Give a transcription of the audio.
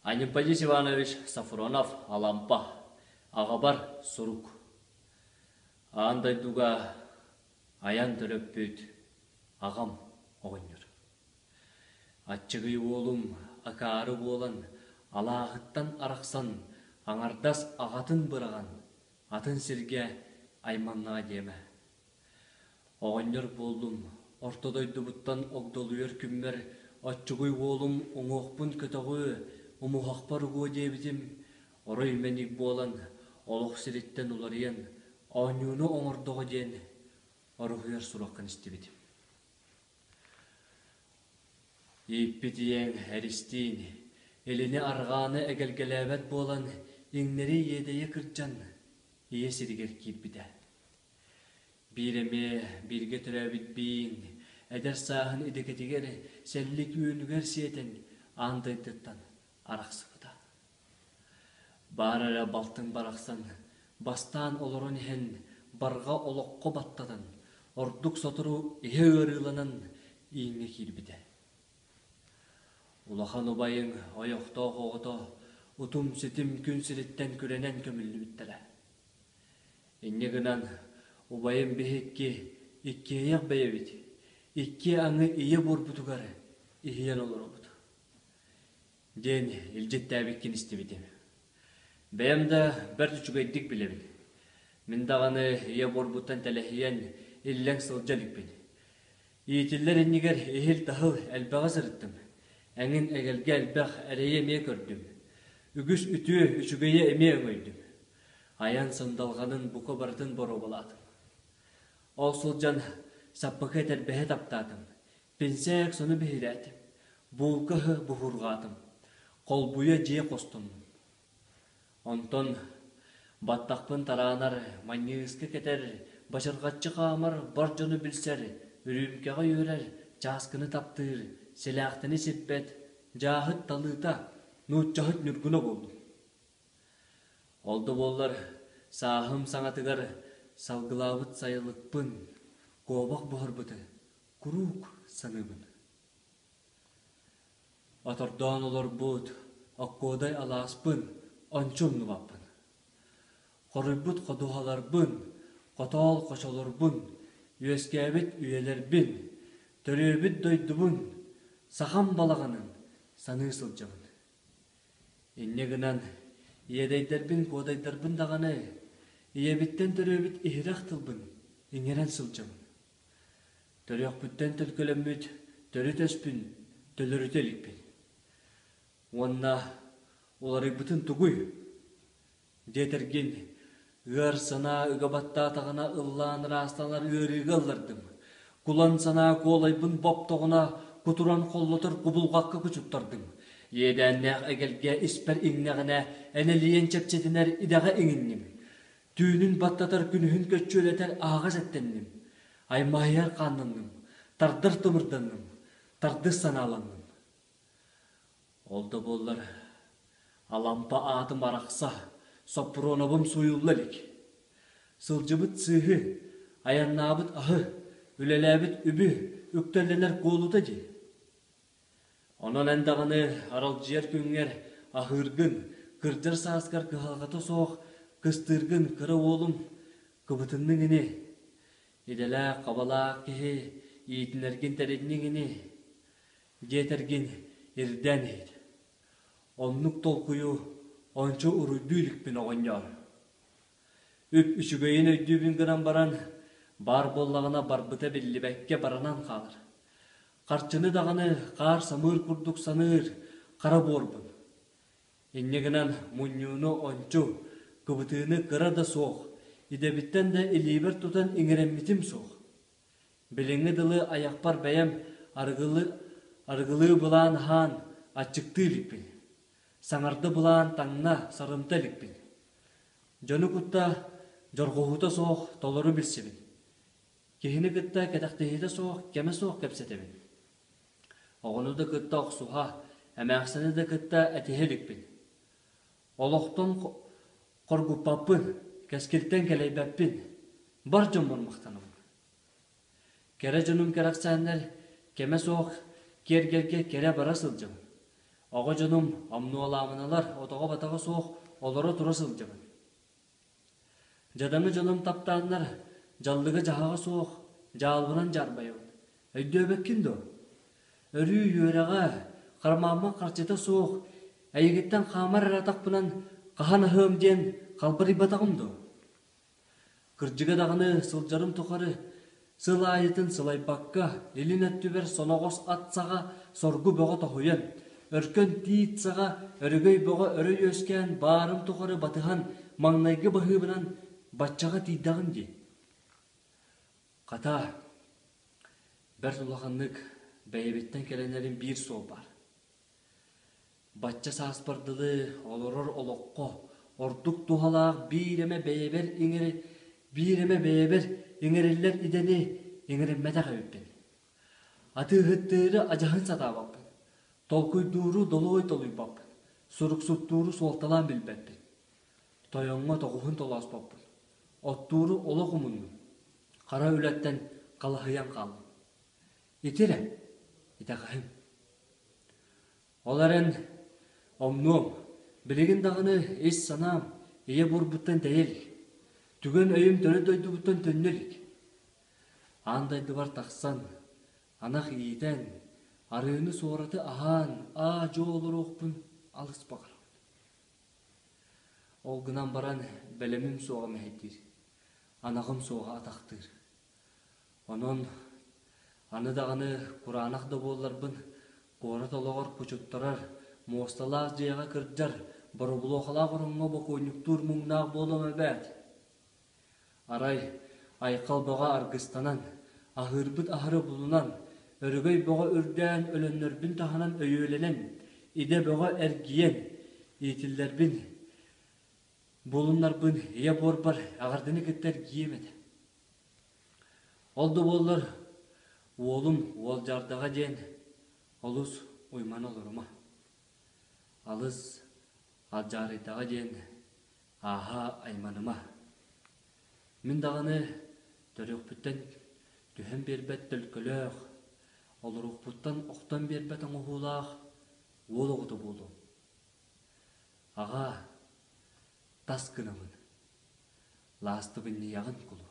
Анипадис Иванович Сафронов Алампа, Ағабар Сурук. Андай дуга аян төлөппүт, ағам оғыныр. Атчығы олым, акары болан, алағыттан арақсан, аңардас ағатын бұраған, атын сірге айманна деме. Оғыныр болдым, ортодойды бұттан оғдолуер күммер, атчығы олым, оңоқпын көтіғі, умухақпар ұғы дебітім, орой менік болан, олық сіреттен улариян, оңюны оңырдығы ден, орығыр сұраққан істебетім. Еппетіен әристейін, еліне арғаны әгелгеләбәт болан, еңнері едейі кіртжан, ие сіргер келбіді. Биреме, бірге түрәбіт бейін, әдір сағын едекетігер, сәлік үйінігер сетін, андайдыттан арақсықыда. Барыра балтың барақсан, бастан олырын хен, барға олыққы баттадан, ордық сотыру ие өріланын иңе келбіді. Улахан ұбайың ойоқта оғыта, ұтым сетім күн сіреттен көренен көмілі біттілі. Еннегінан ұбайың бейекке икке аяқ бәйебет, икке аңы ие борбутугар иен олыр обыды. Ден илжетті әбеккен істебедем. Бәйімді бір түчігайдік білемін. Міндағаны ие борбуттан тәләхиен илләң сылжалік бен. Иетілер еннегер ехел тахыл әлбәға сырыттым. Әңін әгелге әлбәқ әрейе ме көрдім. Үгіс үтіе үчігейе әме өңөйдім. Аян сындалғанын бұқы бартын бору боладым. Ол сылжан саппықы тәрбәе таптадым. Пенсәк соны бейрәтім. Бұлқығы бұғырғадым. Қолбуя жие қостым. Онтон баттақпын таранар, маньығысқы кетер, башырғатчы қамар, бар жоны білсер, үрімкеға өрер, жасқыны таптыр, селяқтыны сеппет, жағыт талыта, нұтчағыт нүргіні болдым. Олды болар, сағым саңатығар, салғылауыт сайылықпын, қобақ бұғыр бұты, күрук санымын. Атырдан олар бұд, аққодай аласпын, анчым нұваппын. Қорыбыт қодуғалар бұн, қотал қошалар бұн, үйескәбет үйелер бін, төребіт дойдыбын, сақам балағанын, саны сылжамын. Еннегінан, иедейдербін, қодайдарбын дағаны, иебіттен төребіт ихирақ тылбын, еңерен сылжамын. Төрек бүттен түлкөлембіт, төрі төспін, төлірітелікпін. Онна олары бұтын тұғый. Детерген ғар сана үгабатта тағына ұллан растанар өрігі алырдым. Құлан сана қолайбын баптоғына құтыран қоллытыр құбылғаққа күчіптардым. Едәннәқ әгелге іспер еңнәғіне әнелиен чәпчетінер идаға еңіннім. Түйінің баттатар күнігін көтчөлетер ағыз әттеннім. Аймайар қаннынным, тардыр тұмырданным, тарды саналанным. Олды болар, алампа атым арақса, сопронабым суюллалик. Сылжыбыт сыхы, аяннабыт ахы, үлеләбіт үбі, үктәлленер қолута де. Онан әндағыны арал жер күнгер, ахыргын, кырдыр сааскар кыхалғаты соқ, кыстыргын кыры олым, кыбытынның іні. Иделә қабала кехе, иетінерген тәредінің іні. Детерген ерден еді. Оннук толкую, ончо уруйдуйлікпін оғынjar. Үп үшігейін өйдүйбін гынан баран, бар боллағына барбыта білібәкке баранан қалыр. Қарчыны дағаны қар самыр күрдік саныр, қара борбын. Еннегінан мұнюны ончо, күбітіні қыра да соқ, идебіттен де илибер тұтан еңіреммитім соқ. Біліңі дылы аяқпар бәйім арғылы бұлан хан ачықтылікпін. Саңарды бұлан таңна сарымталікпін. Жоны күтта жорғуғыта соқ толыры білсебін. Кехіні күтта кәтақтейді соқ кәмі соқ кәпсетебін. Оғыныды күтта оқсуға, әмәқсіні де күтта әтехелікпін. Олықтың қоргупаппын, кәскелттен кәлейбәппін. Бар жомын мақтаным. Кәрі жоным кәрақсандар, кәмі соқ кергерге кәрі бара сылжым. Оға жаным амнуаламыналар отоға батаға соқ олары тұра сылжабын. Жадаңы жылым таптанлар жаллыға жағаға соқ жалбынан жарбайын. Өйді өбеккін до. Өрі үйераға қармамма қарчета соқ әйгеттен қамар аратақ бұнан қахан ахым ден қалбыры батағым до. Кыржыға дағыны сылжарым тұқары сыл айытын сылай баққа елін өттібер сонағос атсаға соргу бұға тоқуен. Өркөн тиитсаға өрігөй бұға өрөй өскен барым тұқары батыған маңнайғы бұхыбынан батчаға тииддағын де. Қата, бір тұлағанлық бәйебеттен келенерін бір сол бар. Батча сааспардылы олорор олоққо, ордук тухалақ биреме бәйебер еңерелер идені еңерелмәдәғі өппен. Аты ғыттыры ажағын сата баппын. Толкуйдуру долой толуй баппын. Суруксуттуру солталан білбәппін. Тойонға тоғуын толас баппын. Оттуру олоғымынның. Қара үләттен қалахыян қалым. Етері, етағайым. Оларын омнуым, білеген дағыны ес санам, ие бұрбыттан дәйел. Түген өйім төрі дөйді бұттан төннелік. Андайды бар тақсан, анақ иетен, арыны соғыраты ахан, жо олыр оқпын, алыс бағыр. Ол гынан баран бәлемім соға мәйттір, анағым соға атақтыр. Онын аныдағыны Құранақда боларбын, қорат олығыр көчөттарар, моосталақ жияға кірджар, бұрыбылоқала құрыңға бақойнықтур мұңнақ болым әбәд. Арай, айқал бұға арғыстанан, ахырбыт ахыры бұлынан, өргөй бұға үрдән өлөннөрбін таханан өйөленен, иде бұға әргиен, етілдербін, болынларбын, ие борбар, ағардыны кеттер гиемеді. Олды болыр, олым ол жардаға ден, олыс ойман олырыма. Алыс алжарыдаға ден, аха айманыма. Мен дағыны төрөкпүттен түхен бербет түлкілөк, олырықпыттан оқтан бербет аңғылақ, ол оғыды болу. Аға, тас кынамын, ласты бінне яғын құлы.